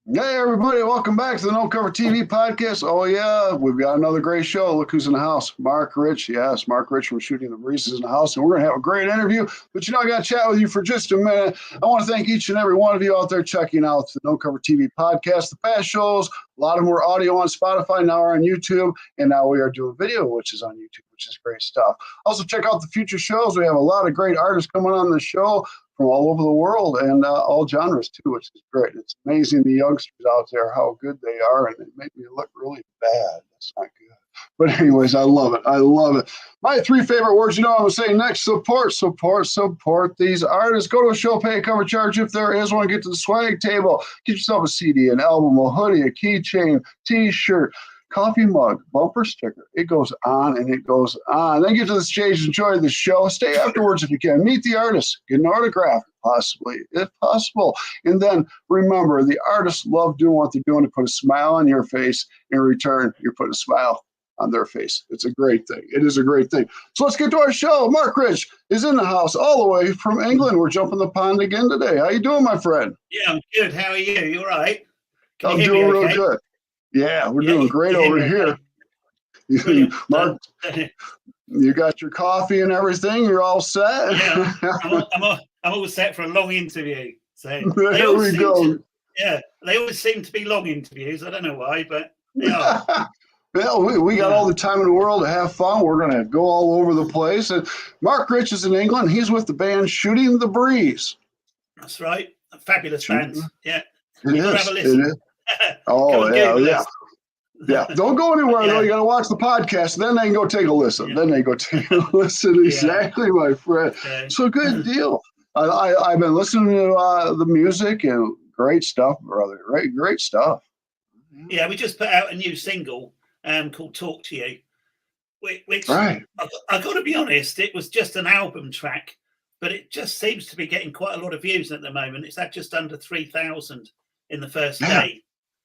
Hey everybody, welcome back to the No Cover TV podcast. Oh yeah, we've got another great show. Look who's in the house. Mark Rich. Yes, Mark Rich from Shooting the Breeze is in the house, and we're gonna have a great interview. But I gotta chat with you for just a minute. I want to thank each and every one of you out there checking out the No Cover TV podcast. The past shows, a lot of them were audio on Spotify, now we're on YouTube, and now we are doing video, which is on YouTube, which is great stuff. Also check out the future shows. We have a lot of great artists coming on the show from all over the world and all genres too, which is great. It's amazing the youngsters out there, how good they are, and it made me look really bad. That's not good. But anyways, I love it. I love it. My three favorite words, I'm going to say next: support, support, support these artists. Go to a show, pay a cover charge if there is one. Get to the swag table. Get yourself a CD, an album, a hoodie, a keychain, T-shirt, coffee mug, bumper sticker. It goes on and it goes on. Then get to the stage, enjoy the show. Stay afterwards if you can. Meet the artist, get an autograph, possibly, if possible. And then remember, the artists love doing what they're doing to put a smile on your face. In return, you put a smile on their face. It's a great thing. It is a great thing. So let's get to our show. Mark Rich is in the house all the way from England. We're jumping the pond again today. How you doing, my friend? Yeah, I'm good. How are you? You all right? I'm doing real good. Yeah, we're doing great over here. Mark, you got your coffee and everything. You're all set. Yeah, I'm all set for a long interview. So there we go. They always seem to be long interviews. I don't know why, but they are. Well, we got all the time in the world to have fun. We're going to go all over the place. And Mark Rich is in England. He's with the band Shooting the Breeze. That's right. A fabulous band. Yeah. It is. Oh, yeah. Yeah, don't go anywhere though. You got to watch the podcast. Then they can go take a listen. Yeah. Then they go take a listen. Exactly, my friend. Okay. So good deal. I've been listening to the music and great stuff, brother. Great stuff. Yeah, we just put out a new single called "Talk to You," which right. I got to be honest, it was just an album track, but it just seems to be getting quite a lot of views at the moment. It's at just under 3,000 in the first day.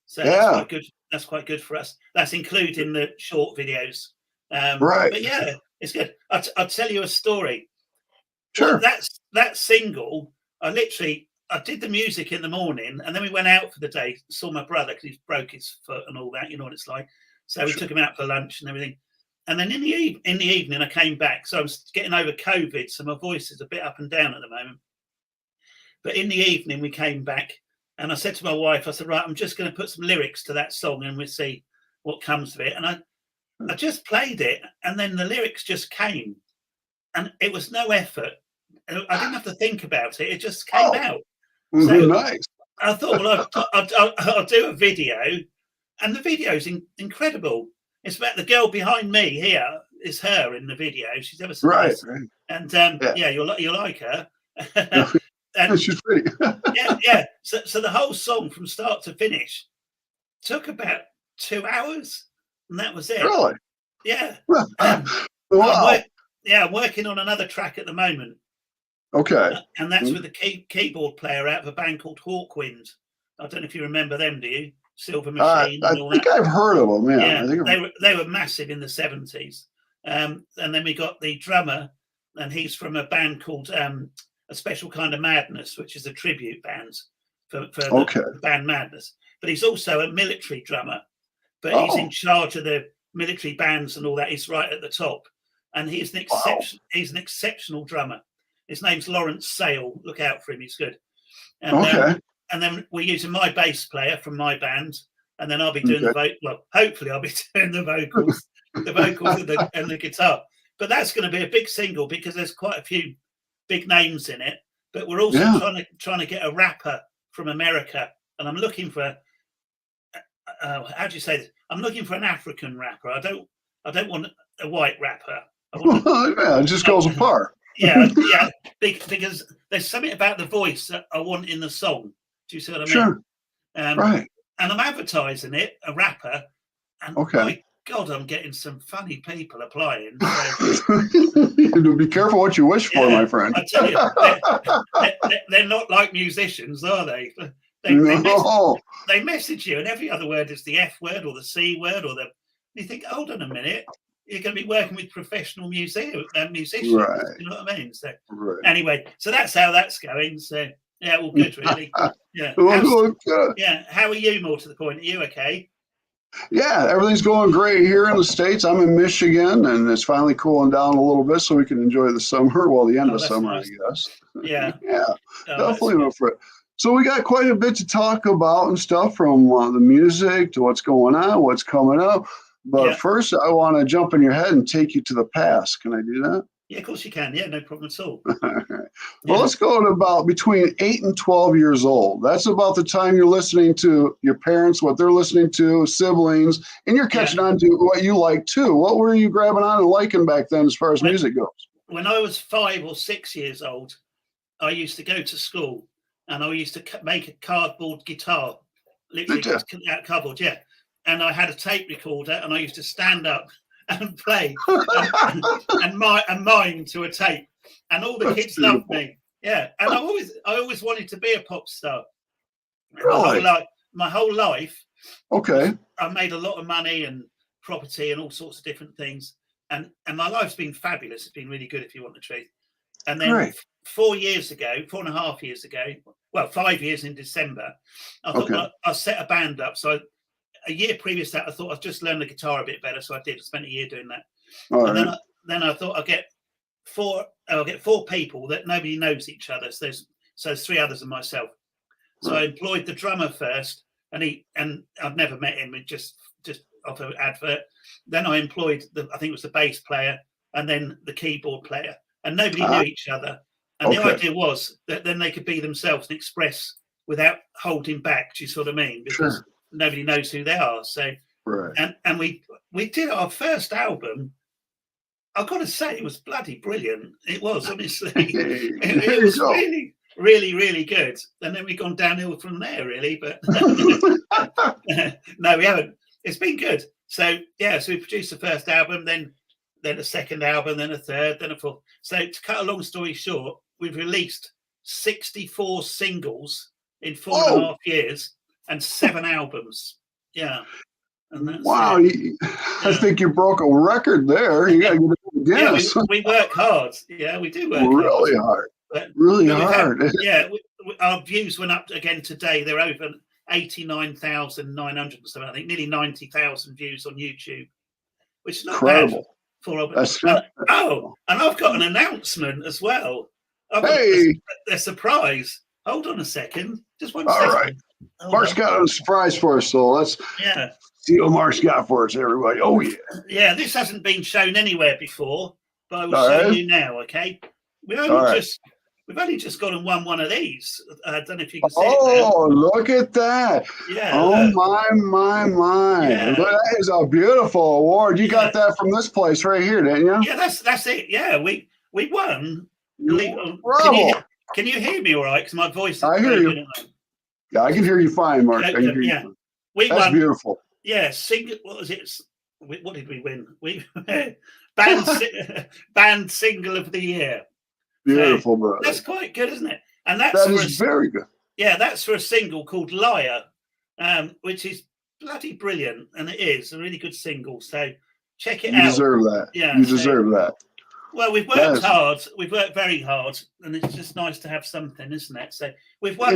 So that's quite good. That's quite good for us. That's including the short videos. Right. But yeah, it's good. I'll tell you a story. Sure. Well, that single, I did the music in the morning, and then we went out for the day, saw my brother because he broke his foot and all that. You know what it's like. So we took him out for lunch and everything. And then in the evening, I came back. So I was getting over COVID, so my voice is a bit up and down at the moment. But in the evening, we came back. And I said to my wife, I said, right, I'm just going to put some lyrics to that song and we'll see what comes of it. And I just played it, and then the lyrics just came. And it was no effort. I didn't have to think about it. It just came out. So nice. I thought, well, I'll do a video. And the video's incredible. It's about the girl behind me here. Is her in the video. She's ever so nice. Right. And you'll like her. And she's pretty. yeah. So the whole song from start to finish took about 2 hours, and that was it. Really? Yeah. Wow. I'm working on another track at the moment. Okay. And that's with a keyboard player out of a band called Hawkwind. I don't know if you remember them, do you? Silver Machine. I think I've heard of them. Yeah. They were massive in the 70s. And then we got the drummer, and he's from a band called A Special Kind of Madness, which is a tribute band for the band Madness. But he's also a military drummer, but he's in charge of the military bands and all that. He's right at the top, and he's an exceptional drummer. His name's Lawrence Sale. Look out for him; he's good. And, and then we're using my bass player from my band, and then I'll be doing hopefully I'll be doing the vocals, and the guitar. But that's going to be a big single because there's quite a few big names in it, but we're also trying to get a rapper from America, and I'm looking for how do you say this? I'm looking for an African rapper. I don't want a white rapper. It just goes apart. Because there's something about the voice that I want in the song. Do you see what I mean? Sure. Right. And I'm advertising it, a rapper, and my God, I'm getting some funny people applying. So. Be careful what you wish for, my friend. I tell you, they're not like musicians, are they? They message you, and every other word is the F word or the C word, you think, hold on a minute, you're going to be working with professional musicians. Right. You know what I mean? So anyway, so that's how that's going. So Yeah, all good, really. Yeah. Yeah. How are you, more to the point? Are you okay? Yeah, everything's going great here in the States. I'm in Michigan, and it's finally cooling down a little bit so we can enjoy the summer. Well, the end of summer, nice. I guess. Yeah. Yeah, definitely no fret. So we got quite a bit to talk about and stuff, from the music to what's going on, what's coming up. But first, I want to jump in your head and take you to the past. Can I do that? Yeah, of course you can. Yeah, no problem at all. Well, let's go to about between 8 and 12 years old. That's about the time you're listening to your parents, what they're listening to, siblings, and you're catching on to what you like too. What were you grabbing on and liking back then as far as music goes? When I was 5 or 6 years old, I used to go to school and I used to make a cardboard guitar, literally out cardboard, and I had a tape recorder and I used to stand up and play and mime to a tape, and all the kids loved me. Yeah, and I always wanted to be a pop star. Really? My whole life. Okay. I made a lot of money and property and all sorts of different things, and my life's been fabulous. It's been really good, if you want the truth. And then 4.5 years ago, well, 5 years in December, I thought I'll set a band up. So a year previous to that, I thought I'd just learn the guitar a bit better. So I did. I spent a year doing that. Then I thought I'll get four people that nobody knows each other. So there's 3 others and myself. So I employed the drummer first, and I've never met him. Just off an advert. Then I employed I think it was the bass player, and then the keyboard player, and nobody knew each other. And the idea was that then they could be themselves and express without holding back. Do you see what I mean? Because nobody knows who they are. So and we did our first album. I've got to say, it was bloody brilliant. It was, honestly. it was really, really, really good. And then we've gone downhill from there, really. But no, we haven't. It's been good. So so we produced the first album, then a second album, then a third, then a fourth. So to cut a long story short, we've released 64 singles in 4.5 years and 7 albums. Yeah. And that's I think you broke a record there. You got to get a guess. We work hard. Yeah, we do work really hard. Really hard. Our views went up again today. They're over 89,900 or something. I think nearly 90,000 views on YouTube, which is not incredible. Bad. And I've got an announcement as well. A surprise. Hold on a second. Just one second. All right. Mark's got a surprise for us, so let's see what Mark's got for us, everybody. Oh, yeah. Yeah, this hasn't been shown anywhere before, but I will show you now, okay? We've only just gone and won one of these. I don't know if you can see it there. Oh, look at that. Yeah. Oh, my. Yeah. That is a beautiful award. You got that from this place right here, didn't you? Yeah, that's it. Yeah, we won. Bravo. Can you hear me all right? Because my voice is hear you. Yeah, I can hear you fine, Mark. I can hear you fine. That's won. Beautiful. Yeah, what was it? What did we win? We band single of the year. Beautiful, brother. That's quite good, isn't it? And that is very good. Yeah, that's for a single called Liar, which is bloody brilliant, and it is a really good single. So check it out. You deserve that. Yeah, you deserve that. Well, we've worked hard. We've worked very hard, and it's just nice to have something, isn't it? So we've won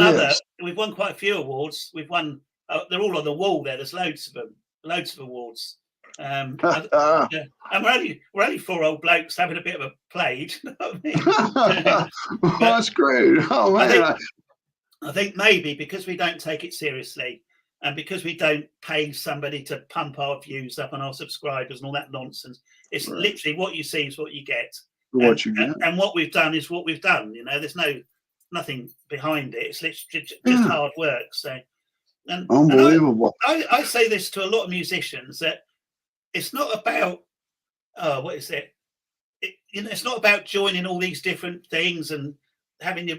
We've won quite a few awards. We've won. They're all on the wall there. There's loads of them. Loads of awards. And we're only 4 old blokes having a bit of a play. Do you know what I mean? That's great. Oh man. I think maybe because we don't take it seriously, and because we don't pay somebody to pump our views up and our subscribers and all that nonsense, it's literally what you see is what you get. And what we've done is what we've done. You know, there's nothing behind it. It's literally just hard work. So, unbelievable. And I say this to a lot of musicians that it's not about what is it? It's not about joining all these different things and having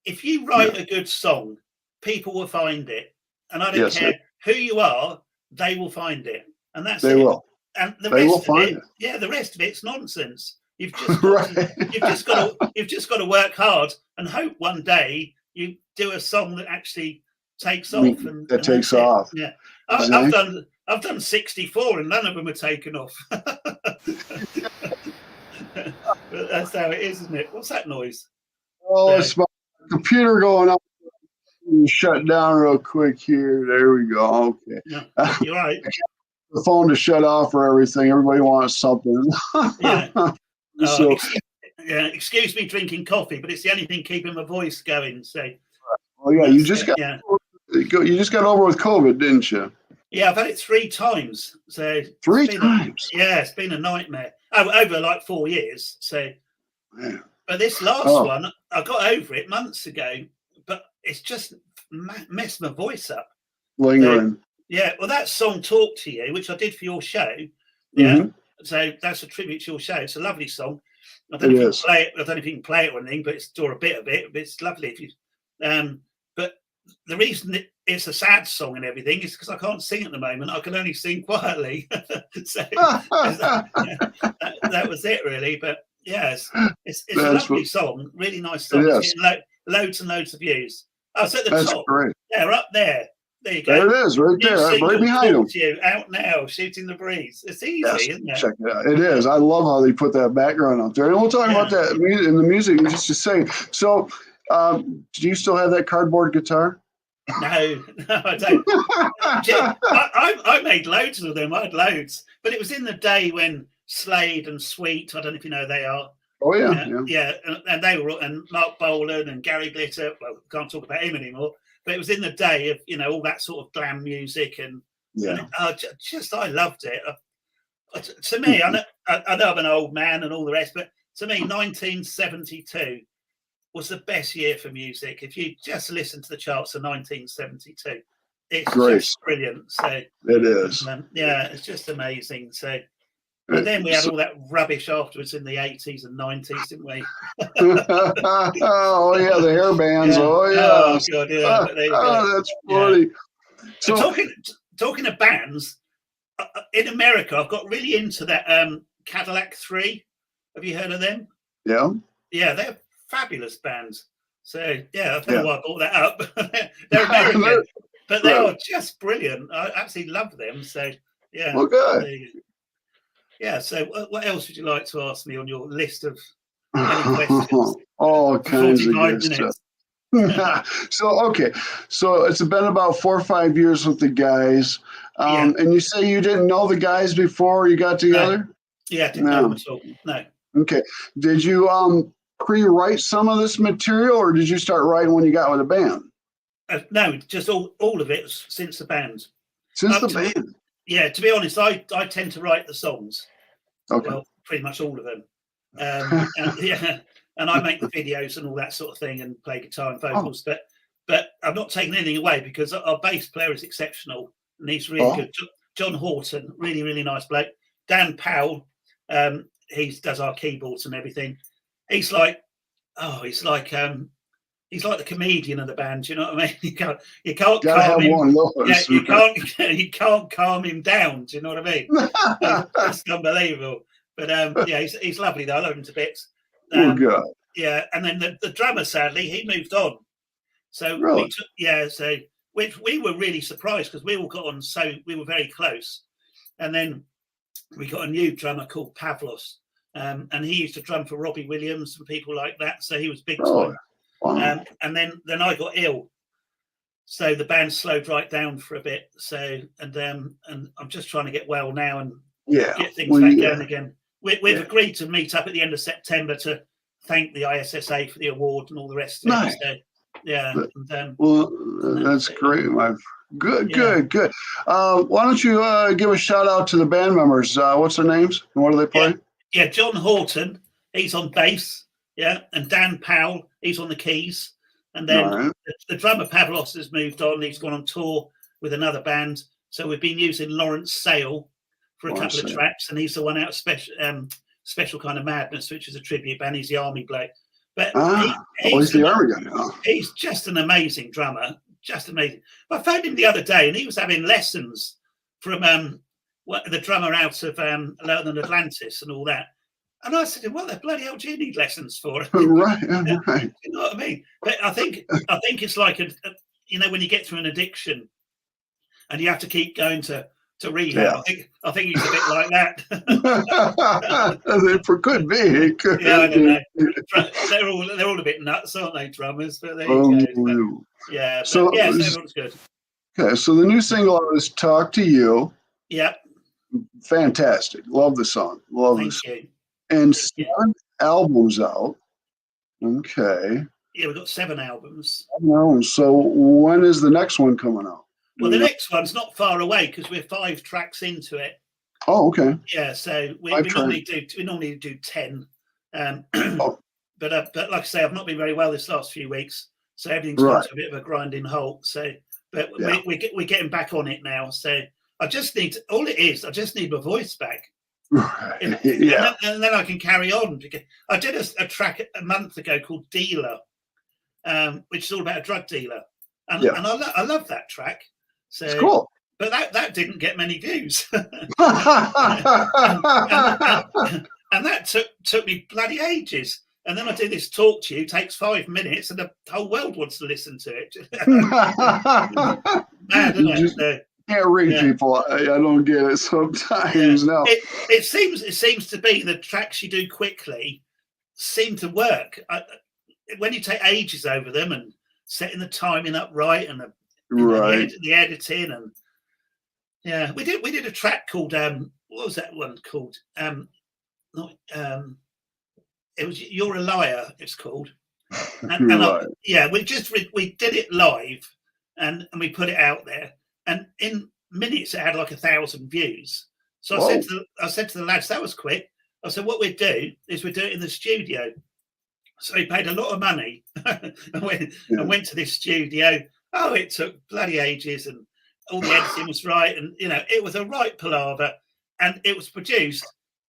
if you write a good song, people will find it. And I don't care who you are, they will find it. And that's they will. And the rest of it, the rest of it's nonsense. You've just got to work hard and hope one day you do a song that actually takes off. And takes off. Yeah. Exactly. I've done 64 and none of them are taken off. But that's how it is, isn't it? What's that noise? Oh, it's computer going on. Shut down real quick here. There we go. Okay. No, you're right. The phone to shut off for everything. Everybody wants something. Yeah. So, excuse me drinking coffee, but it's the only thing keeping my voice going. So. Oh yeah, you just got over with COVID, didn't you? Yeah, I've had it 3 times. So 3 times. It's been a nightmare. Over like 4 years. So, man. But this last one, I got over it months ago. But it's just messed my voice up. Lingering. So, yeah, well, that song "Talk to You," which I did for your show. Yeah, so that's a tribute to your show. It's a lovely song. I don't know if you can play it or anything, but it's or a bit of it. But it's lovely if you. But the reason it's a sad song and everything is because I can't sing at the moment. I can only sing quietly. So that was it, really. But yeah, it's a lovely song, really nice song. It's getting loads and loads of views. Oh, it's at the top. Great. Yeah, up there. There you go. There it is, right there, right behind him. You out now, shooting the breeze. It's easy, isn't it? Check it out. It is. I love how they put that background out there, and we'll talk about that in the music just to say. So, do you still have that cardboard guitar? No, I don't. I made loads of them. I had loads, but it was in the day when Slade and Sweet. I don't know if you know who they are. Oh yeah, and they were, and Mark Bolan and Gary Glitter. Well, can't talk about him anymore. But it was in the day of all that sort of glam music, and I loved it. To me, I know I'm an old man and all the rest, but to me, 1972 was the best year for music. If you just listen to the charts of 1972, it's just brilliant. So it is. It's just amazing. So. But then we had all that rubbish afterwards in the 80s and 90s, didn't we? Oh, yeah, the hair bands. Oh, yeah. Oh, God, yeah. That's funny. Yeah. So talking of bands, in America, I've got really into that Cadillac 3. Have you heard of them? Yeah. Yeah, they're fabulous bands. So, I don't know why I brought that up. They're American, but they are just brilliant. I absolutely love them. So, yeah. Well, good. Yeah, so what else would you like to ask me on your list of many questions? All kinds of good stuff. So it's been about 4 or 5 years with the guys. And you say you didn't know the guys before you got together? No. Yeah, didn't know them at all. No. Okay. Did you pre-write some of this material, or did you start writing when you got with the band? No, just all of it since the band. Since the band? Yeah, to be honest, I tend to write the songs. Okay. Well, pretty much all of them. And I make the videos and all that sort of thing and play guitar and vocals. But I'm not taking anything away because our bass player is exceptional and he's really good. John Horton, really, really nice bloke. Dan Powell, he does our keyboards and everything. He's like the comedian of the band. You know what I mean? You can't calm him. You can't calm him down. Do you know what I mean? It's unbelievable. But he's lovely though. I love him to bits. God. Yeah, and then the drummer, sadly, he moved on. So really? which we were really surprised because we all got on. So we were very close, and then we got a new drummer called Pavlos, and he used to drum for Robbie Williams and people like that. So he was big time. Wow. And then I got ill, so the band slowed right down for a bit. So and I'm just trying to get well now and get things back going again. We've agreed to meet up at the end of September to thank the ISSA for the award and all the rest of it. So, that's great. Good. Why don't you give a shout out to the band members? What's their names and what do they play? Yeah, John Horton, he's on bass. Yeah, and Dan Powell, he's on the keys. And then the drummer Pavlos has moved on. He's gone on tour with another band. So we've been using Lawrence Sale for a couple of tracks, and he's the one out of Special Kind of Madness, which is a tribute band. He's the Army bloke. But he's the Army guy. He's just an amazing drummer, just amazing. I phoned him the other day, and he was having lessons from the drummer out of London Atlantis and all that. And I said, "What the bloody hell do you need lessons for?" Right. You know what I mean? But I think it's like when you get to an addiction, and you have to keep going to to rehab. Yeah. I think he's a bit like that. It could be. Yeah, I don't know. They're all a bit nuts, aren't they, drummers? But there you go. But, yeah. But, so everyone's good. Okay, so the new single is "Talk to You." Yeah. Fantastic. Love the song. Thank you. And 7 albums out. Okay. Yeah, we've got 7 albums. 7 albums. So when is the next one coming out? Well, the next one's not far away because we're 5 tracks into it. Oh, okay. Yeah, so we normally do 10. But like I say, I've not been very well this last few weeks, so everything's got to a bit of a grinding halt. So, but we're getting back on it now. So I just need I just need my voice back. Right. And then I can carry on. I did a track a month ago called "Dealer," which is all about a drug dealer, and I love that track. So it's cool. But that didn't get many views. and that took me bloody ages. And then I do this talk to you, takes 5 minutes, and the whole world wants to listen to it. Mad, isn't it? Can't read people. I don't get it sometimes now. It seems to be the tracks you do quickly seem to work. When you take ages over them and setting the timing up right and the editing and we did a track called what was that one called? It was "You're a Liar." It's called. We did it live and we put it out there, and in minutes it had like 1,000 views. So I said to the lads, that was quick. I said, what we'd do is we'd do it in the studio. So he paid a lot of money and went to this studio. Oh, it took bloody ages and all the editing was right. And, it was a right palaver and it was produced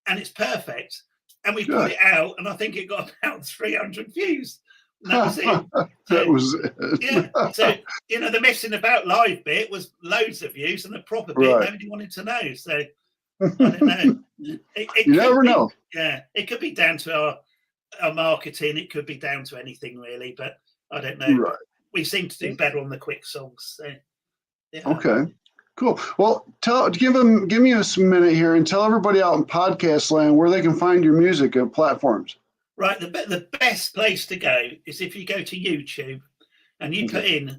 and it's perfect. And we put it out and I think it got about 300 views. And that was it. That was it. Yeah. So, the messing about live bit was loads of views and the proper bit nobody wanted to know. So, I don't know. You never know. Yeah. It could be down to our marketing. It could be down to anything really, but I don't know. Right. We seem to do better on the quick songs. So, yeah. Okay. Cool. Well, give me a minute here and tell everybody out in podcast land where they can find your music and platforms. Right. The best place to go is if you go to YouTube and you put in,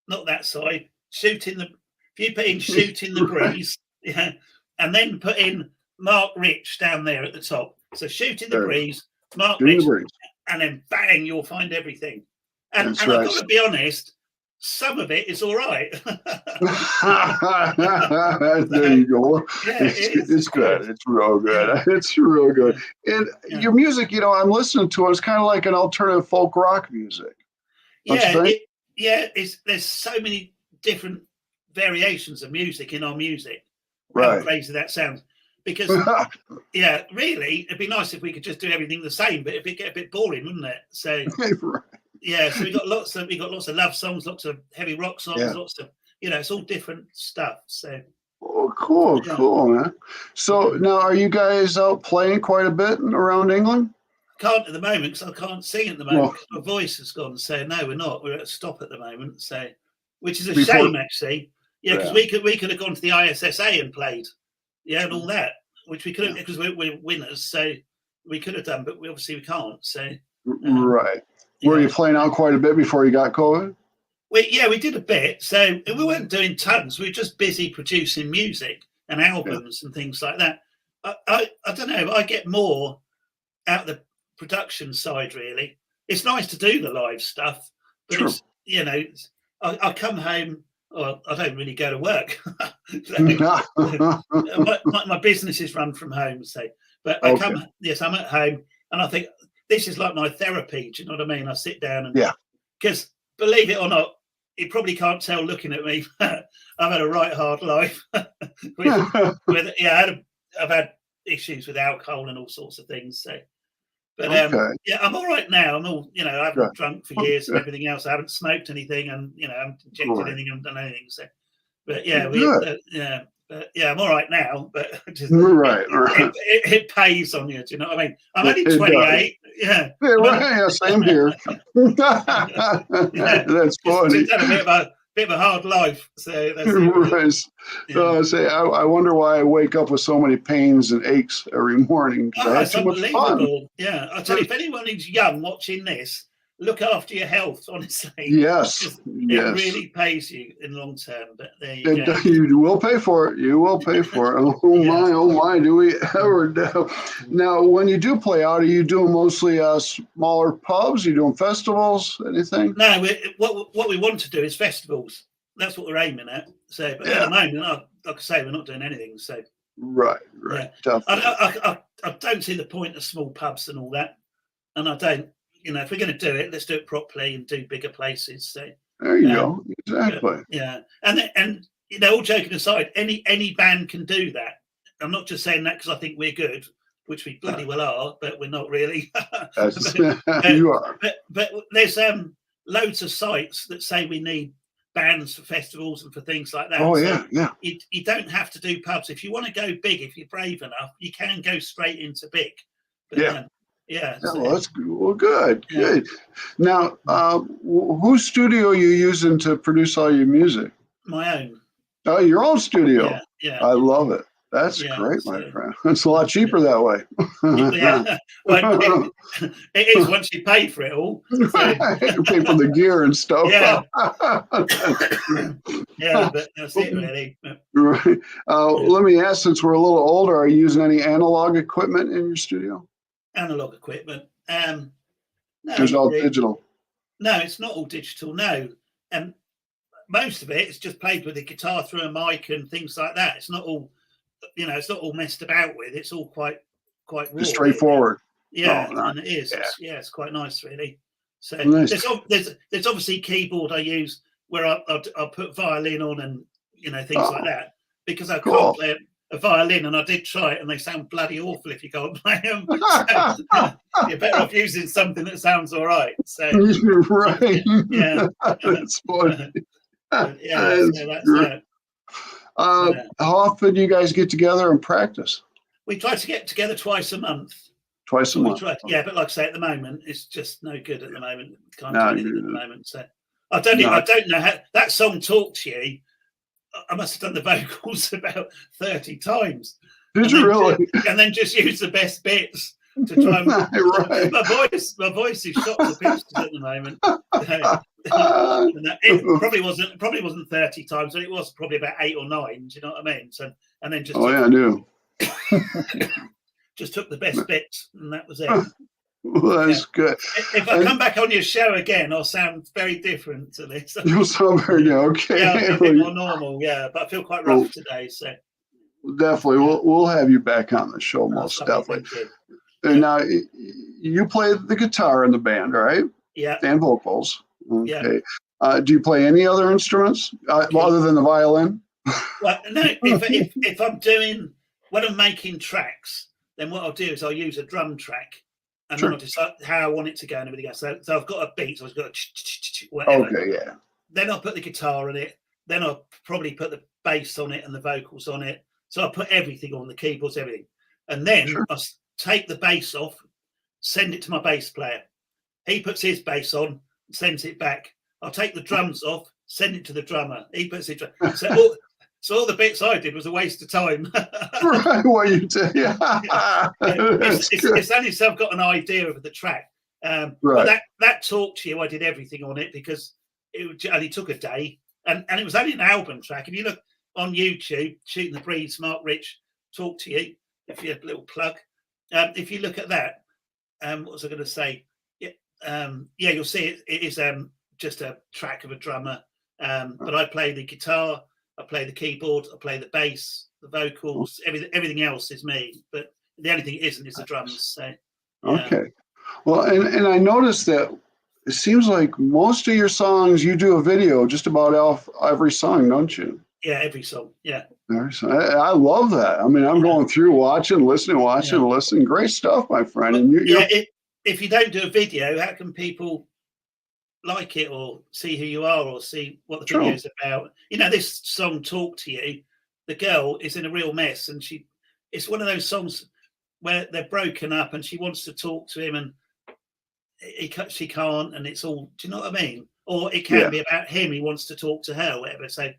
not that side, if you put in "Shoot in the Breeze," and then put in Mark Rich down there at the top. So "Shoot in the Breeze," Mark Rich, and then bang, you'll find everything. And I've got to be honest, some of it is all right. There you go. Yeah, it's good. It's real good. Yeah. It's real good. And your music, I'm listening to it. It's kind of like an alternative folk rock music. There's so many different variations of music in our music. Right. How crazy that sounds. Because, really, it'd be nice if we could just do everything the same, but it'd get a bit boring, wouldn't it? So, yeah, so we got lots of love songs, lots of heavy rock songs, lots of it's all different stuff. So cool, man. So now, are you guys out playing quite a bit around England? Can't at the moment because I can't sing at the moment. My voice has gone. So no, we're not. We're at a stop at the moment. So, which is a shame actually. Yeah, because we could have gone to the ISSA and played, and all that, which we couldn't because we're winners. So we could have done, but we can't. So right. Were you playing out quite a bit before you got COVID? We did a bit. So we weren't doing tons. We were just busy producing music and albums and things like that. I don't know. I get more out of the production side, really. It's nice to do the live stuff, but it's, I come home. Well, I don't really go to work. my business is run from home, but I come. Yes, I'm at home, and I think this is like my therapy. Do you know what I mean? I sit down and because believe it or not, you probably can't tell looking at me. I've had a right hard life. I've had issues with alcohol and all sorts of things. So, but I'm all right now. I'm all I haven't drunk for years and everything else. I haven't smoked anything, and I haven't injected anything, I haven't done anything. So, but I'm all right now. But just, it pays on you. Do you know what I mean? I'm only 28. Same here. That's funny. Done a bit bit of a hard life. So that's right. I wonder why I wake up with so many pains and aches every morning, because I had too much fun. Yeah, I tell you, if anyone is young watching this, look after your health. Honestly, yes, it really pays you in long term. But there you go. You will pay for it. You will pay for it. Oh my! Do we ever do? Now, when you do play out, are you doing mostly smaller pubs? Are you doing festivals? Anything? No, what we want to do is festivals. That's what we're aiming at. So, but at the moment, like I say, we're not doing anything. So, right. I don't see the point of small pubs and all that, and I don't. If we're going to do it, let's do it properly and do bigger places. So there you go. Exactly. Yeah, and all joking aside, any band can do that. I'm not just saying that because I think we're good, which we bloody well are, but we're not really. You are. But there's loads of sites that say we need bands for festivals and for things like that. Oh yeah. You don't have to do pubs. If you want to go big, if you're brave enough, you can go straight into big. But, well, that's good. Well, good. Now, whose studio are you using to produce all your music? My own. Oh, your own studio. Yeah. I love it. That's great, my friend. It's a lot cheaper that way. Well, it is once you pay for it all. So. You pay for the gear and stuff. Yeah. But that's it, really. Right. Let me ask, since we're a little older, are you using any analog equipment in your studio? Analog equipment. No, it's all digital. No, it's not all digital. No, most of it is just played with a guitar through a mic and things like that. It's not all, it's not all messed about with. It's all quite raw, straightforward. Really. Yeah, and it is. Yeah. It's quite nice, really. So nice. there's obviously keyboard I use where I'll put violin on and things like that, because I can't play a violin, and I did try it, and they sound bloody awful if you can't play them. So, you're better off using something that sounds all right. So you're right. Yeah, that's funny. That's it. How often do you guys get together and practice? We try to get together twice a month. Twice a month. But like I say, at the moment, it's just no good. At the moment, can't do anything at the moment. So I don't know how that song "Talk to You." I must have done the vocals about 30 times. Did you really? And then just use the best bits to try and right. My voice is shot to pieces at the moment. It probably wasn't 30 times, but it was probably about 8 or 9. Do you know what I mean? So and then just I do. Just took the best bits, and that was it. Well, that's good. If I come back on your show again, I'll sound very different to this. You'll sound very okay. Yeah, a bit more normal. Yeah, but I feel quite rough today. So definitely, we'll have you back on the show, most definitely. And now you play the guitar in the band, right? Yeah. And vocals. Okay. Yeah. Do you play any other instruments other than the violin? Well, no. If I'm doing when I'm making tracks, then what I'll do is I'll use a drum track. And then I'll decide how I want it to go and everything else. So I've got a beat, so I've got whatever. Okay, yeah. Then I'll put the guitar on it. Then I'll probably put the bass on it and the vocals on it. So I'll put everything on, the keyboards, everything. And then I'll take the bass off, send it to my bass player. He puts his bass on, sends it back. I'll take the drums off, send it to the drummer. He puts it. So all the bits I did was a waste of time. Right, what you did. Yeah. It's only so I've got an idea of the track. Right. But that Talk to You, I did everything on it because it only took a day. And it was only an album track. If you look on YouTube, Shooting the Breeze, Mark Rich, Talk to You, if you have a little plug. If you look at that, what was I going to say? You'll see it is just a track of a drummer. But I play the guitar, I play the keyboard, I play the bass, the vocals, everything else is me. But the only thing it isn't is the drums. So, okay. Well, and I noticed that it seems like most of your songs, you do a video just about off every song, don't you? Yeah, every song. Yeah. I love that. I mean, I'm going through listening. Great stuff, my friend. But, and if you don't do a video, how can people like it or see who you are or see what the video is about? This song "Talk to You," the girl is in a real mess, and it's one of those songs where they're broken up and she wants to talk to him and she can't, and it's all, do you know what I mean? or it can be about him. He wants to talk to her, or whatever. So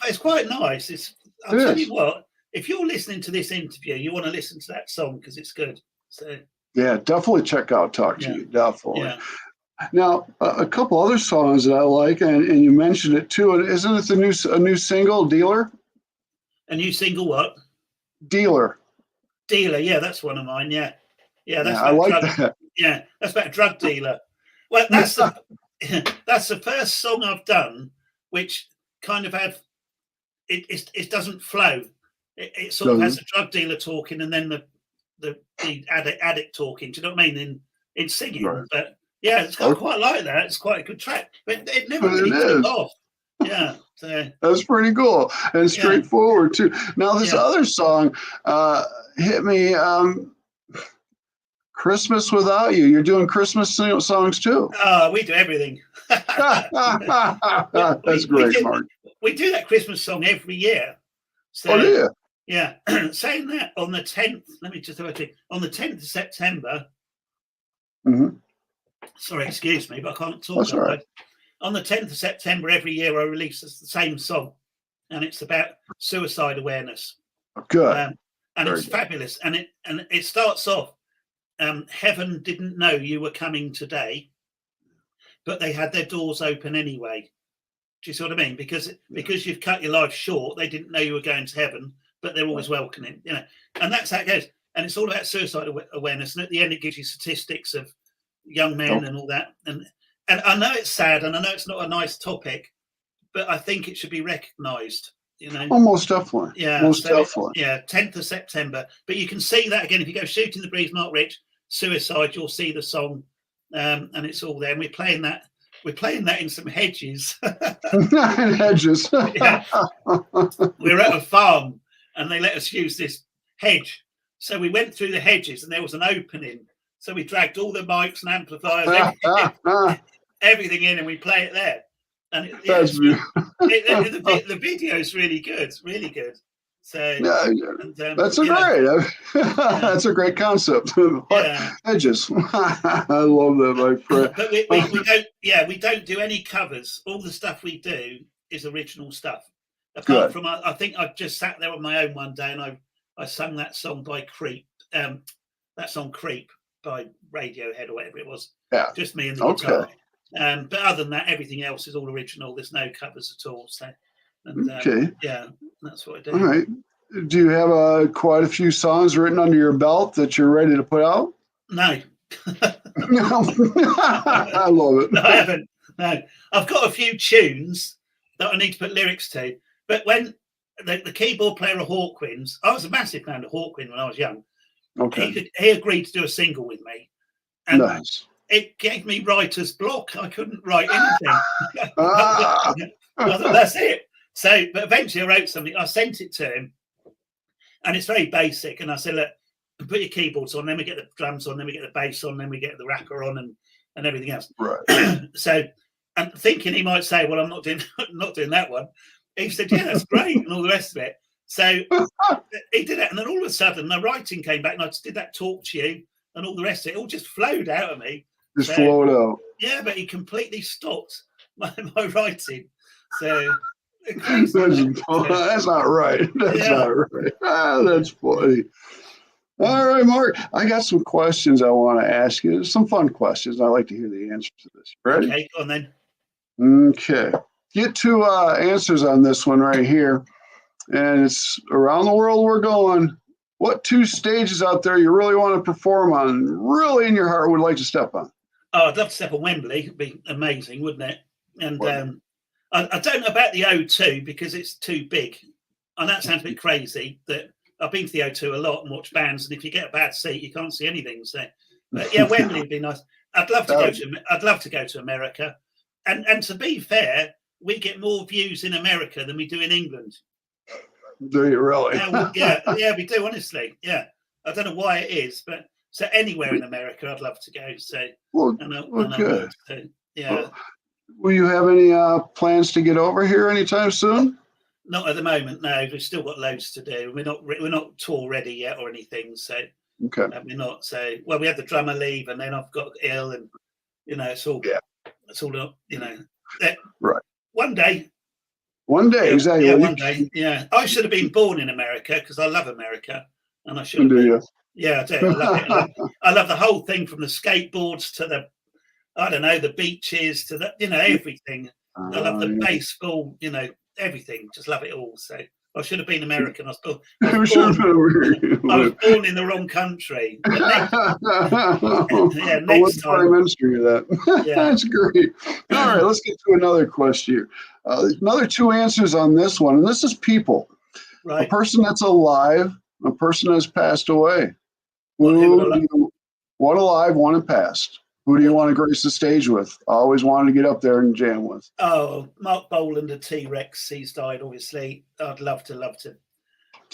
it's quite nice. I'll tell you what, if you're listening to this interview, you want to listen to that song because it's good. So yeah, definitely check out Talk to You. Definitely. Yeah. Now, a couple other songs that I like, and you mentioned it too. And isn't it a new single, Dealer? A new single, what? Dealer. Yeah, that's one of mine. Yeah, that's I like that. Yeah, that's about a drug dealer. Well, that's the first song I've done which kind of it doesn't flow. It sort of has a drug dealer talking and then the addict talking. Do you know what I mean? In singing, but yeah, it's quite like that. It's quite a good track, but it never really took off. Yeah, so that's pretty cool and straightforward too. Now this other song hit me. Christmas Without You. You're doing Christmas songs too. We do everything. That's great, Mark. We do that Christmas song every year. So, do you? Yeah. Saying that on the 10th, let me just have a think. On the 10th of September. Mm-hmm. Sorry, excuse me, but I can't talk. That's all right. On the 10th of September every year, I release the same song, and it's about suicide awareness. Good. And it's fabulous. And it starts off. Heaven didn't know you were coming today, but they had their doors open anyway. Do you see what I mean? Because you've cut your life short, they didn't know you were going to heaven, but they're always welcoming, and that's how it goes. And it's all about suicide awareness. And at the end, it gives you statistics of young men and all that. And I know it's sad, and I know it's not a nice topic, but I think it should be recognised. Oh, most definitely. Yeah, most definitely. 10th of September. But you can see that again if you go Shooting the Breeze, Mark Rich, Suicide. You'll see the song, and it's all there. And we're playing that in some hedges. Hedges. We're at a farm, and they let us use this hedge. So we went through the hedges, and there was an opening. So we dragged all the mics and amplifiers, everything in, and we play it there. And the video is really good, really good. So that's that's a great concept. Hedges, I love that, my friend. But we don't do any covers. All the stuff we do is original stuff. Apart from, I think I just sat there on my own one day and I sung that song by Creep, that song Creep by Radiohead or whatever it was. Yeah, just me and the guitar. But other than that, everything else is all original. There's no covers at all. So, that's what I do. All right. Do you have quite a few songs written under your belt that you're ready to put out? No. I love it. No, I haven't. No, I've got a few tunes that I need to put lyrics to. But when the keyboard player of Hawkwinds, I was a massive fan of Hawkwind when I was young. Okay. He agreed to do a single with me. And nice. It gave me writer's block. I couldn't write anything. That's it. So, but eventually I wrote something. I sent it to him, and it's very basic. And I said, look, put your keyboards on, then we get the drums on, then we get the bass on, then we get the racker on, and everything else. Right. So, and thinking he might say, well, I'm not doing that one. He said, yeah, that's great, and all the rest of it. So he did it, and then all of a sudden, the writing came back, and I just did that Talk to You, and all the rest of it. It all just flowed out of me. Just flowed out. Yeah, but he completely stopped my writing. So that's not right. That's not right. That's funny. All right, Mark. I got some questions I want to ask you. Some fun questions. I'd like to hear the answers to this. Ready? Okay, go on then. Okay. Get two answers on this one right here. And it's around the world we're going. What two stages out there you really want to perform on, really in your heart would like to step on? Oh, I'd love to step on Wembley. It'd be amazing, wouldn't it? And I don't know about the O2 because it's too big. And that sounds a bit crazy. That I've been to the O2 a lot and watched bands, and if you get a bad seat, you can't see anything. So, but yeah, Wembley would be nice. I'd love to go to America. And to be fair, we get more views in America than we do in England. Do you really? Yeah, we do, honestly. Yeah. I don't know why it is, but so anywhere in America, I'd love to go. So, good. So, yeah. Will you have any plans to get over here anytime soon? Not at the moment, no. We've still got loads to do. We're not tour ready yet or anything. So, we're not. So, well, we had the drummer leave, and then I've got ill, and it's all. Yeah. It's all. Right. One day. One day, exactly. Yeah, one day. Yeah, I should have been born in America because I love America, and I should have been. You? Yeah, I do. I love it. I love the whole thing from the skateboards to the, I don't know, the beaches to the, everything. I love the baseball, everything. Just love it all. So I should have been American. I was born in the wrong country. Next time. That. Yeah. That's great. All right, let's get to another question here. Another two answers on this one. And this is people. Right. A person that's alive, a person that's passed away. One alive, one in passed. Who do you want to grace the stage with? I always wanted to get up there and jam with. Oh, Mark Boland, the T-Rex. He's died, obviously. I'd love to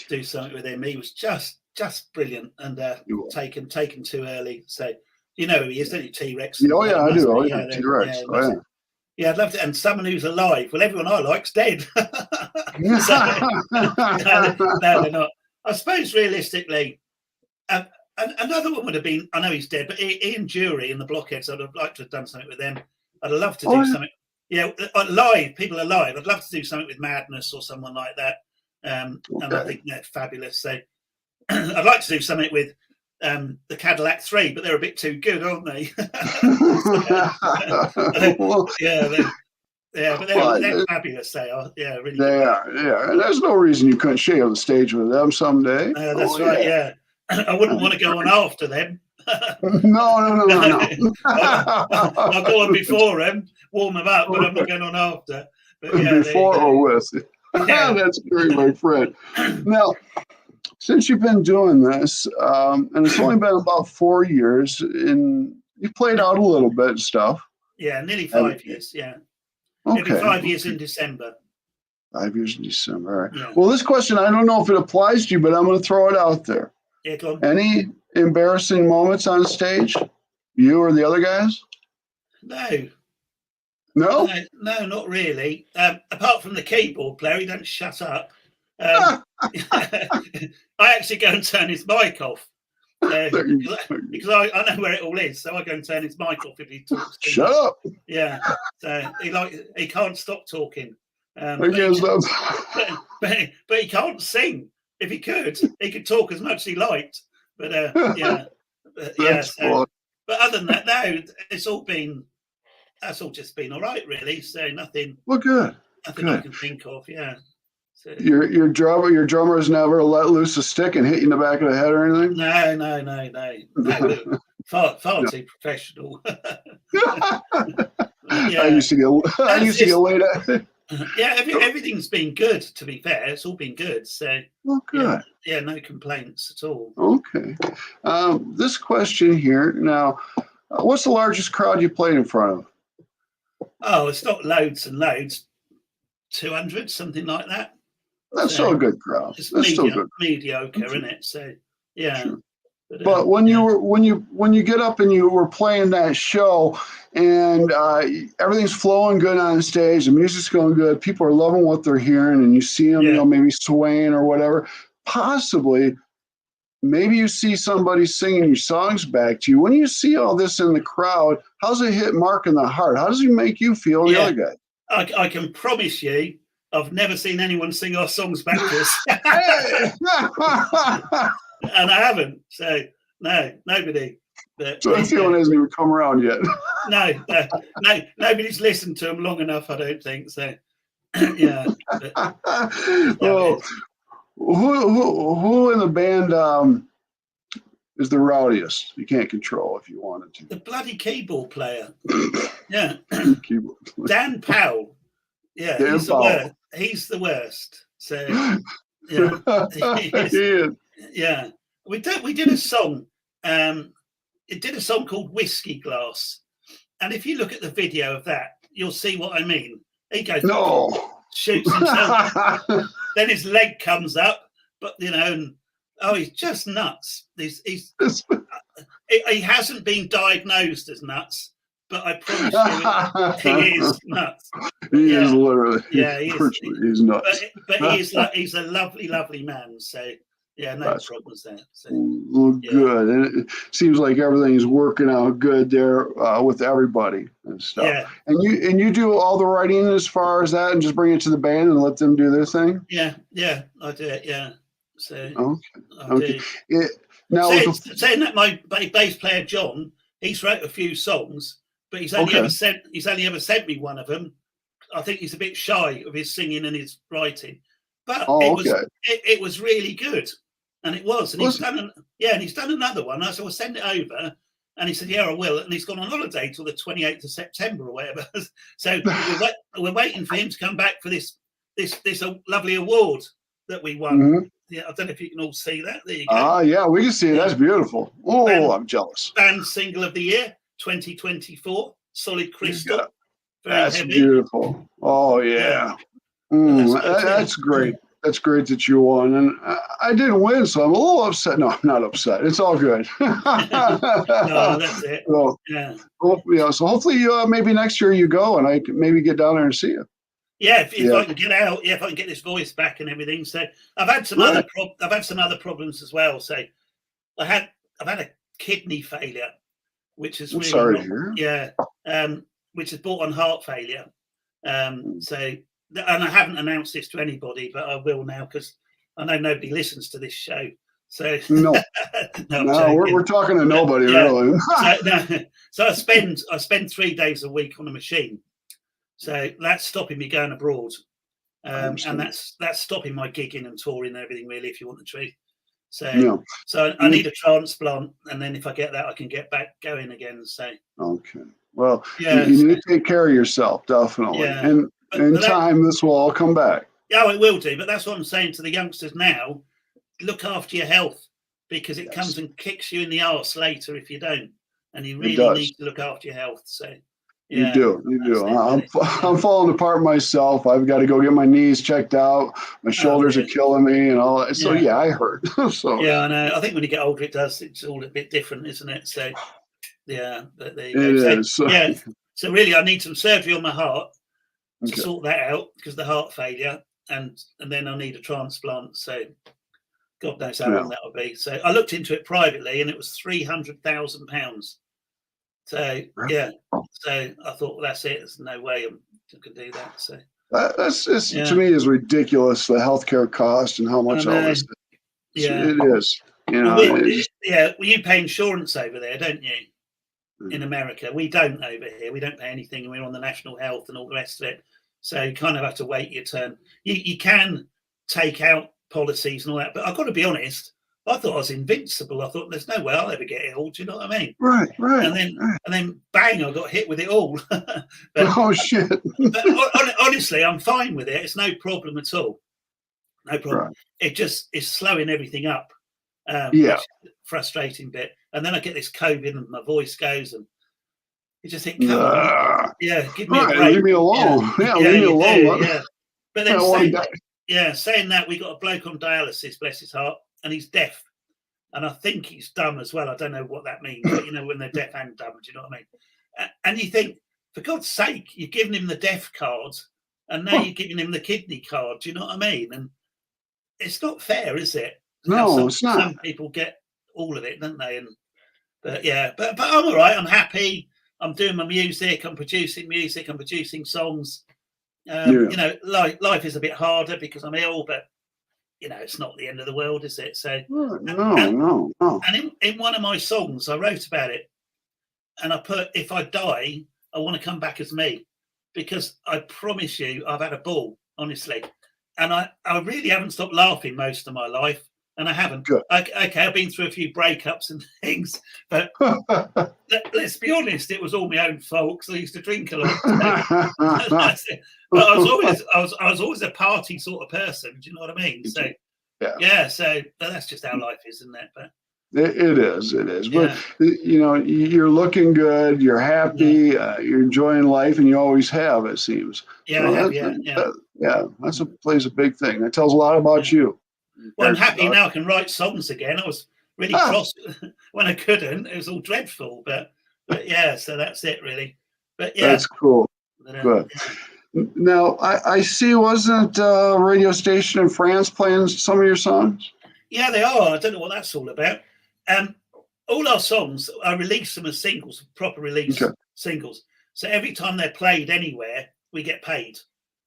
do something with him. He was just brilliant and taken too early. So you know who he is, don't you, T-Rex? Oh yeah, I do. Oh yeah, T-Rex. Yeah, I'd love to. And someone who's alive. Well, everyone I like's dead. No, they're not. I suppose realistically, another one would have been, I know he's dead, but Ian Jury in the Blockheads, I'd have liked to have done something with them. I'd love to do something. Yeah, live, people alive. I'd love to do something with Madness or someone like that. And I think they're fabulous. So I'd like to do something with the Cadillac 3, but they're a bit too good, aren't they? But they're fabulous. They are. Yeah, really. They are. Yeah, and there's no reason you couldn't share the stage with them someday. That's right. Yeah. I wouldn't want to go on after them. No. I'll go on before them, warm them up, but I'm not going on after. But before or with. Yeah. That's great, my friend. Now, since you've been doing this, and it's only been about 4 years, and you played out a little bit and stuff. Yeah, nearly 5 years. Yeah. Okay. It'll be 5 years in December. 5 years in December. All right. Yeah. Well, this question, I don't know if it applies to you, but I'm going to throw it out there. Yeah, go on. Any embarrassing moments on stage? You or the other guys? No. No? No, not really. Apart from the keyboard player, he don't shut up. I actually go and turn his mic off. Because I know where it all is, so I go and turn his mic off if he talks. Shut up. Yeah. So he can't stop talking. But he can't sing. If he could talk as much as he liked. But but other than that, no, that's all just been all right, really. So nothing. Well, good. Nothing I can think of. Yeah. So, your drummer has never let loose a stick and hit you in the back of the head or anything? No. Far too professional. I used to get laid at. Yeah, everything's been good, to be fair. It's all been good. So, good. Yeah, no complaints at all. Okay. This question here now, what's the largest crowd you played in front of? Oh, it's not loads and loads. 200, something like that. That's still a good crowd. It's mediocre, isn't it? So, yeah. Sure. But when you get up and you were playing that show and everything's flowing good on stage, the music's going good, people are loving what they're hearing, and you see them, maybe swaying or whatever. Possibly, maybe you see somebody singing your songs back to you. When you see all this in the crowd, how's it hit Mark in the heart? How does it make you feel, the other guy? I can promise you, I've never seen anyone sing our songs back to us. And I haven't. So, no, nobody. But, so that feeling hasn't even come around yet. No, nobody's listened to them long enough, I don't think. So, yeah. Well, who in the band is the rowdiest? You can't control if you wanted to. The bloody keyboard player. Yeah. Keyboard player. Dan Powell. Yeah, he's the worst. So, yeah. Yeah, we did a song. It did a song called Whiskey Glass, and if you look at the video of that, you'll see what I mean. He goes, shoots himself, then his leg comes up, but and he's just nuts. He hasn't been diagnosed as nuts, but I promise you, he is nuts. He is literally. Yeah, he is. He's nuts. But he's a lovely, lovely man. So Yeah, no problems there. So, good. And it seems like everything's working out good there with everybody and stuff. Yeah. And you do all the writing as far as that, and just bring it to the band and let them do their thing. Yeah, I do it. Yeah. So okay. Now saying that, my bass player John, he's wrote a few songs, but he's only ever sent me one of them. I think he's a bit shy of his singing and his writing, but it was really good. And it was, and he's done another one. I said, "Well, send it over," and he said, "Yeah, I will." And he's gone on holiday till the 28th of September or whatever. So we're waiting for him to come back for this lovely award that we won. Mm-hmm. Yeah, I don't know if you can all see that. There you go. Yeah, we can see it. That's beautiful. Oh, I'm jealous. Band Single of the Year 2024, Solid Crystal. That's heavy. Beautiful. Oh yeah. That's great. That's great that you won, and I didn't win, so I'm a little upset. No, I'm not upset. It's all good. No, that's it. So, so hopefully, maybe next year you go, and I can maybe get down there and see you. Yeah, if I can get out, if I can get this voice back and everything. So I've had some other problems as well. So I've had a kidney failure, which is really which is brought on heart failure. So. And I haven't announced this to anybody, but I will now because I know nobody listens to this show. So no, we're talking to nobody really. So I spend 3 days a week on a machine. So that's stopping me going abroad, and that's stopping my gigging and touring and everything. Really, if you want the truth. So I need a transplant, and then if I get that, I can get back going again. So okay, well, you need to take care of yourself, definitely, and. In time, this will all come back. Yeah, it will do. But that's what I'm saying to the youngsters now. Look after your health because it comes and kicks you in the arse later if you don't. And you really need to look after your health. So you do. I'm falling apart myself. I've got to go get my knees checked out. My shoulders are killing me and all that. So I hurt. So yeah, I know. I think when you get older, it's all a bit different, isn't it? So but there you go. It is. So really, I need some surgery on my heart. To sort that out because of the heart failure, and then I need a transplant. So God knows how long that will be. So I looked into it privately, and it was £300,000. So so I thought, well, that's it. There's no way I can do that. So that's just to me is ridiculous. The healthcare cost and how much all this. It is. You know, well, you pay insurance over there, don't you? In America, we don't over here. We don't pay anything, and we're on the national health and all the rest of it. So you kind of have to wait your turn. You can take out policies and all that, but I've got to be honest. I thought I was invincible. I thought there's no way I'll ever get ill. Do you know what I mean? Right. And then bang, I got hit with it all. Oh shit! But honestly, I'm fine with it. It's no problem at all. No problem. Right. It just is slowing everything up. Which is a frustrating bit. And then I get this COVID and my voice goes and you just think, come on, give me a break. Leave me alone. Leave me alone. But then saying that, we got a bloke on dialysis, bless his heart, and he's deaf. And I think he's dumb as well. I don't know what that means, but when they're deaf and dumb, do you know what I mean? And you think, for God's sake, you've given him the deaf card and now you're giving him the kidney card. Do you know what I mean? And it's not fair, is it? No, it's not. Some people get all of it, don't they? But I'm all right. I'm happy. I'm doing my music. I'm producing music. I'm producing songs. Life is a bit harder because I'm ill, but it's not the end of the world, is it? So no. And in one of my songs, I wrote about it, and I put, if I die, I want to come back as me, because I promise you, I've had a ball, honestly, and I really haven't stopped laughing most of my life. And I haven't. Good. Okay, I've been through a few breakups and things, but let's be honest, it was all my own fault because I used to drink a lot. But I was always a party sort of person. Do you know what I mean? So so that's just how life is, isn't it? But it is. But you're looking good. You're happy. You're enjoying life, and you always have. It seems. That's plays a big thing. That tells a lot about you. Well, I'm happy now I can write songs again. I was really cross when I couldn't. It was all dreadful, but so that's it really. But that's cool. Good. Now I see, wasn't a radio station in France playing some of your songs? Yeah, they are. I don't know what that's all about. All our songs, I release them as singles, proper release singles. So every time they're played anywhere, we get paid.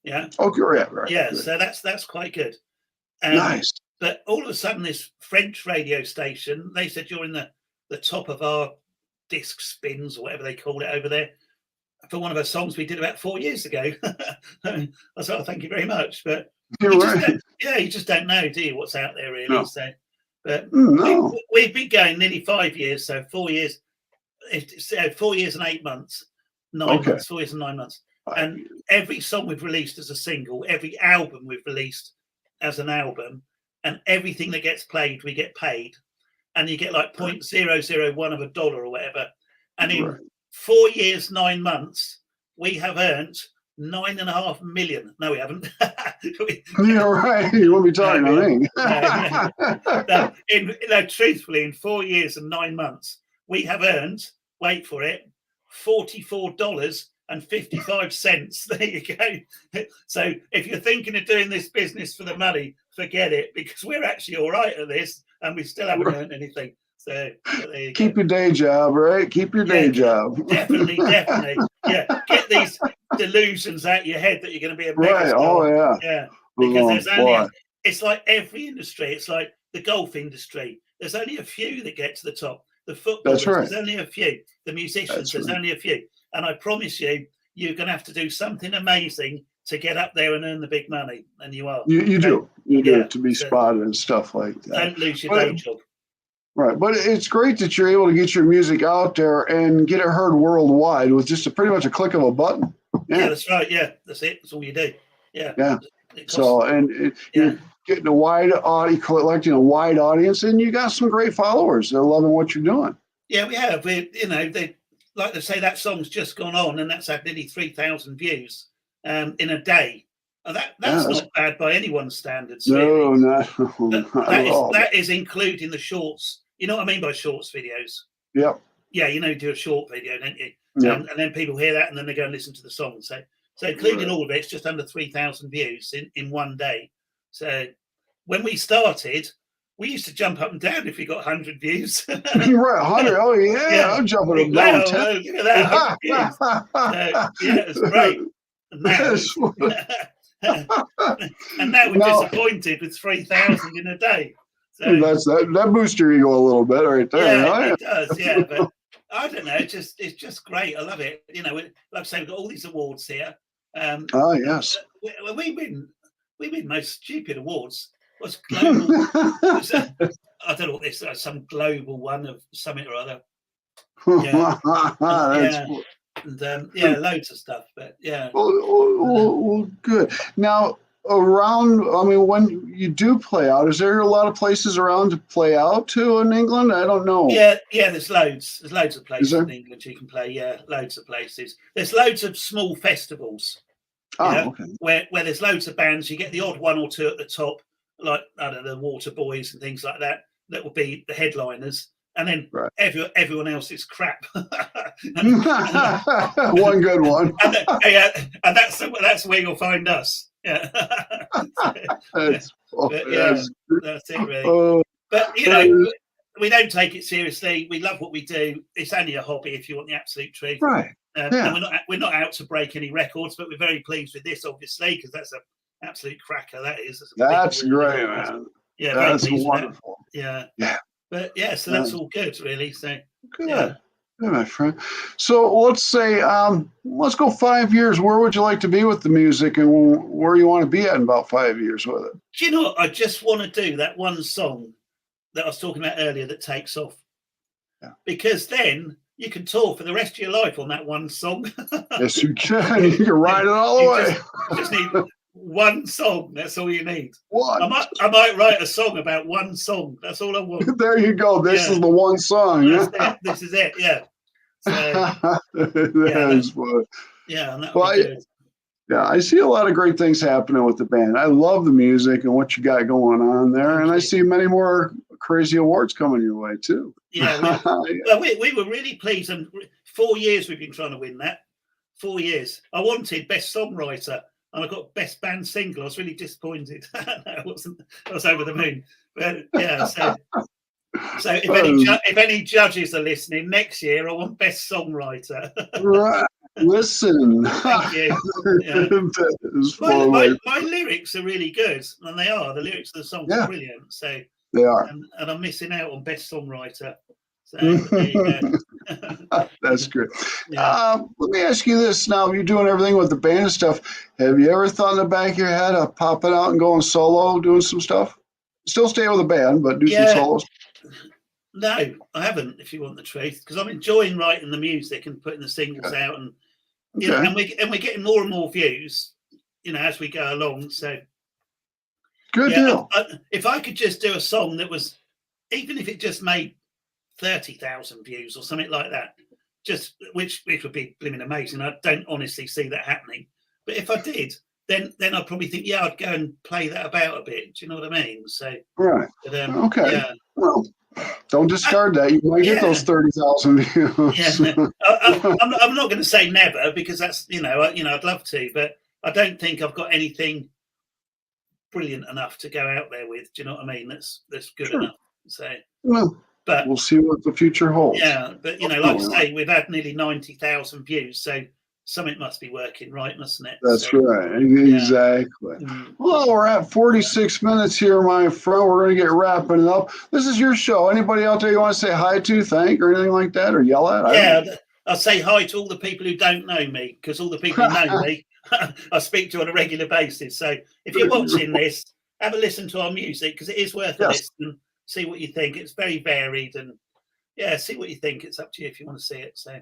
Yeah. Okay. Right. Yeah. So that's quite good. Nice. But all of a sudden, this French radio station, they said you're in the top of our disc spins or whatever they call it over there for one of our songs we did about 4 years ago. I said, oh, thank you very much. But you just don't know, do you, what's out there really? No. So, but we've been going nearly 5 years, so 4 years, 4 years and 8 months, 9 months, 4 years and 9 months. And every song we've released as a single, every album we've released as an album, and everything that gets played, we get paid. And you get like 0.001 of a dollar or whatever. And in 4 years, 9 months, we have earned $9.5 million. No, we haven't. You're right. You won't be talking to me. Truthfully, in 4 years and 9 months, we have earned, wait for it, $44.55. There you go. So if you're thinking of doing this business for the money, forget it, because we're actually all right at this and we still haven't earned anything. So keep your day job, right? Keep your day job. Definitely. Yeah. Get these delusions out of your head that you're going to be a right. Oh, yeah. Yeah. Because there's only it's like every industry. It's like the golf industry. There's only a few that get to the top. The footballers, there's only a few. The musicians, there's only a few. And I promise you, you're going to have to do something amazing to get up there and earn the big money. And you are. You do to be spotted and stuff like that. Don't lose your day job. Right. But it's great that you're able to get your music out there and get it heard worldwide with just pretty much a click of a button. Yeah, that's right. Yeah, that's it. That's all you do. Yeah. Yeah. So, you're getting a wide audience, collecting a wide audience, and you got some great followers. They're loving what you're doing. Yeah, we have. They like to say that song's just gone on, and that's had nearly 3,000 views in a day. That's not bad by anyone's standards. No, really. No. That is including the shorts. You know what I mean by shorts videos? Yep. Yeah, do a short video, don't you? Yep. And then people hear that, and then they go and listen to the song. So including all of it, it's just under 3,000 views in one day. So when we started, we used to jump up and down if we got 100 views. Right, 100. Oh, yeah. I'm jumping up down. Wow, look at that. It's great. And now we're disappointed with 3,000 in a day. So, that boosts your ego a little bit right there. Yeah, it does. Yeah, but I don't know. It's just great. I love it. Like I say, we've got all these awards here. Yes. We win most stupid awards. What's global? I don't know what this is. Some global one of something or other. Yeah. Loads of stuff. But yeah. Well, good. Now, when you do play out, is there a lot of places around to play out to in England? I don't know. Yeah. There's loads. There's loads of places in England you can play. Yeah, loads of places. There's loads of small festivals. Okay. Where there's loads of bands. You get the odd one or two at the top, like I don't know, the Water Boys and things like that. That will be the headliners. And then everyone else is crap. One good one. And that's where you'll find us. Yeah. That's it, really. But we don't take it seriously. We love what we do. It's only a hobby, if you want the absolute truth. Right. And we're not out to break any records, but we're very pleased with this, obviously, because that's an absolute cracker. That is. That's great, man. Yeah, that's wonderful. Yeah. But so that's all good, really. So good. Yeah, my friend. So let's say, let's go 5 years. Where would you like to be with the music, and where you want to be at in about 5 years with it? Do you know what? I just want to do that one song that I was talking about earlier that takes off. Yeah. Because then you can tour for the rest of your life on that one song. Yes, you can. You can ride it all the way. You just need one song. That's all you need. One. I might write a song about one song. That's all I want. There you go. This is the one song. This is it. Yeah. So, that's fun. Yeah, and that would be good. Yeah, I see a lot of great things happening with the band. I love the music and what you got going on there, and I see many more crazy awards coming your way too. Yeah, we were really pleased, and 4 years we've been trying to win that. 4 years. I wanted best songwriter and I got best band single. I was really disappointed. I was over the moon. But yeah, so if any judges are listening next year, I want best songwriter. Right. Listen. Thank you. Yeah. My lyrics are really good, and they are. The lyrics of the songs are brilliant. So they are. And I'm missing out on best songwriter. So that's good. Yeah. Let me ask you this now. You're doing everything with the band and stuff. Have you ever thought in the back of your head of popping out and going solo, doing some stuff? Still stay with the band, but do some solos? No, I haven't, if you want the truth, because I'm enjoying writing the music and putting the singles out, and you know, and we're getting more and more views, you know, as we go along. So good deal. If I could just do a song that was, even if it just made 30,000 views or something like that, just which would be blimmin' amazing. I don't honestly see that happening, but if I did, then I'd probably think, I'd go and play that about a bit. Do you know what I mean? So right. But, okay. Yeah. Well, don't discard that. You might get those 30,000 views. Yeah. I'm not going to say never, because that's I'd love to, but I don't think I've got anything brilliant enough to go out there with. Do you know what I mean? That's good enough. So, but we'll see what the future holds. Yeah, but like I say, we've had nearly 90,000 views, so something must be working, right, mustn't it? That's right. Exactly. Yeah. Well, we're at 46 minutes here, my friend. We're going to get wrapping it up. This is your show. Anybody out there you want to say hi to, thank, or anything like that, or yell at? Yeah, I'll say hi to all the people who don't know me, because all the people who know me, I speak to on a regular basis. So if you're watching this, have a listen to our music, because it is worth a listen. See what you think. It's very varied, and see what you think. It's up to you if you want to see it. So.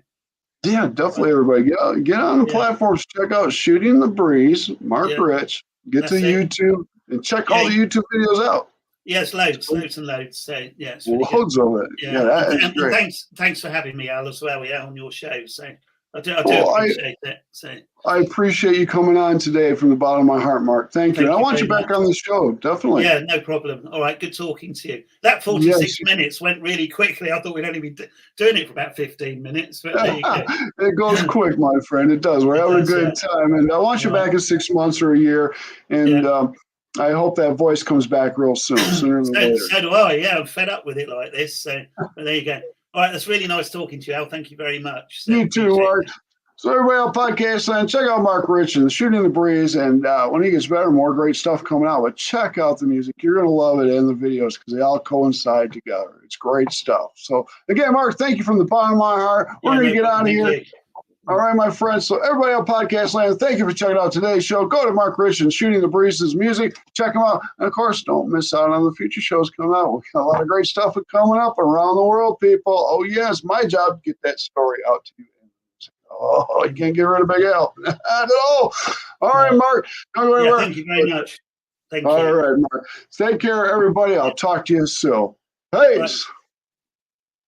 Yeah, definitely, everybody. Get on the platforms. Check out Shooting the Breeze, Mark Rich. Get to YouTube and check all the YouTube videos out. Yes, loads and loads. So, it's really loads of it. Yeah, that is great. Thanks for having me, Al, as well. On your show. So I do appreciate it. So I appreciate you coming on today from the bottom of my heart, Mark. Thank you. And I want you back on the show, definitely. Yeah, no problem. All right, good talking to you. That 46 minutes went really quickly. I thought we'd only be doing it for about 15 minutes, but there you go. It goes quick, my friend. It does. We're having a good time, and I want you back in 6 months or a year, and I hope that voice comes back real soon, sooner than later. So do I. Yeah, I'm fed up with it like this. So there you go. All right, that's really nice talking to you, Al. Thank you very much. So, you too, Mark. So everybody on podcast land, check out Mark Rich and Shooting the Breeze, and when he gets better, more great stuff coming out. But check out the music; you're gonna love it, and the videos, because they all coincide together. It's great stuff. So again, Mark, thank you from the bottom of my heart. We're gonna get out of here. All right, my friends. So everybody on podcast land, thank you for checking out today's show. Go to Mark Rich and Shooting the Breeze's music. Check them out. And, of course, don't miss out on the future shows coming out. We've got a lot of great stuff coming up around the world, people. Oh, yes, my job to get that story out to you. Oh, you can't get rid of Big Al. Not at all. All right, Mark. Thank you very much. Thank you. All right, Mark. Take care, everybody. I'll talk to you soon. Peace.